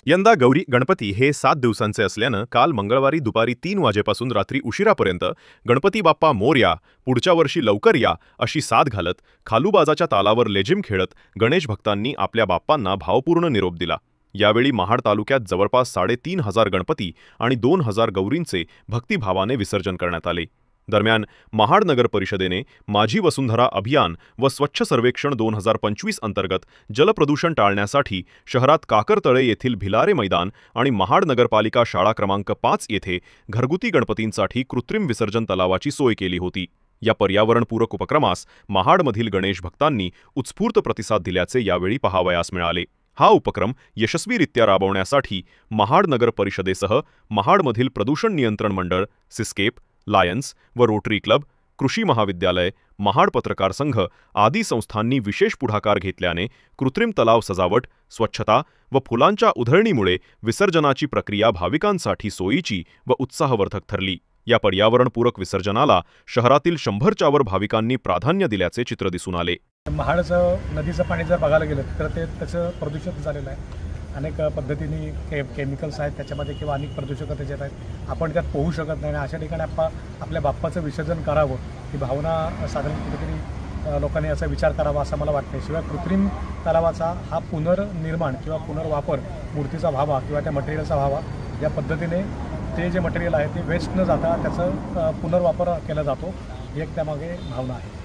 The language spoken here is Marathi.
यंदा गौरी गणपती हे 7 दिवसांचे असल्यानं काल मंगळवारी दुपारी 3 वाजेपासून रात्री उशिरापर्यंत गणपती बाप्पा मोरया, पुढच्या वर्षी लवकर या अशी साद घालत खालूबाजाच्या तालावर लेझिम खेळत गणेश भक्तांनी आपल्या बाप्पांना भावपूर्ण निरोप दिला। यावेळी महाड तालुक्यात जवळपास 3,500 गणपती आणि 2,000 गौरींचे भक्तिभावाने विसर्जन करण्यात आले। दरम्यान महाड नगर परिषदेने माझी वसुंधरा अभियान व स्वच्छ सर्वेक्षण 2025 अंतर्गत जलप्रदूषण टाळण्यासाठी शहरात काकरतळे येथील भिलारे मैदान आणि महाड नगरपालिका शाळा क्रमांक 5 येथे घरगुती गणपतींसाठी कृत्रिम विसर्जन तलावाची सोय केली होती। या पर्यावरणपूरक उपक्रमास महाडमधील गणेश भक्तांनी उत्स्फूर्त प्रतिसाद दिल्याचे यावेळी पाहावयास मिळाले। हा उपक्रम यशस्वीरित्या राबवण्यासाठी महाड नगर परिषदेसह महाडमधील प्रदूषण नियंत्रण मंडळ, सिस्केप, लायन्स व रोटरी क्लब, कृषी महाविद्यालय, महाड पत्रकार संघ आदी संस्थांनी विशेष पुढाकार घेतल्याने कृत्रिम तलाव सजावट, स्वच्छता व फुलांच्या उधळणीमुळे विसर्जनाची प्रक्रिया भाविकांसाठी सोयीची व उत्साहवर्धक ठरली। या पर्यावरणपूरक विसर्जनाला शहरातील 100च्या वर भाविकांनी प्राधान्य दिल्याचे चित्र दिसून आले। महाडचं नदीचं पाणी जर बघायला गेलं तर त्याचं प्रदूषित झालेलं आहे। अनेक पद्धतीने केमिकल्स आहेत त्याच्यामध्ये किंवा अनेक प्रदूषक त्याच्यात आहेत, आपण त्यात पोहू शकत नाही। अशा ठिकाणी आपल्या बाप्पाचं विसर्जन करावं ही भावना साधारण कुठेतरी लोकांनी असा विचार करावा असं मला वाटतं। शिवाय कृत्रिम तलावाचा हा पुनर्निर्माण किंवा पुनर्वापर मूर्तीचा व्हावा किंवा त्या मटेरियलचा व्हावा, या पद्धतीने ते जे मटेरियल आहे ते वेस्ट न जाता त्याचा पुनर्वापर केला जातो, ही एक त्यामागे भावना आहे।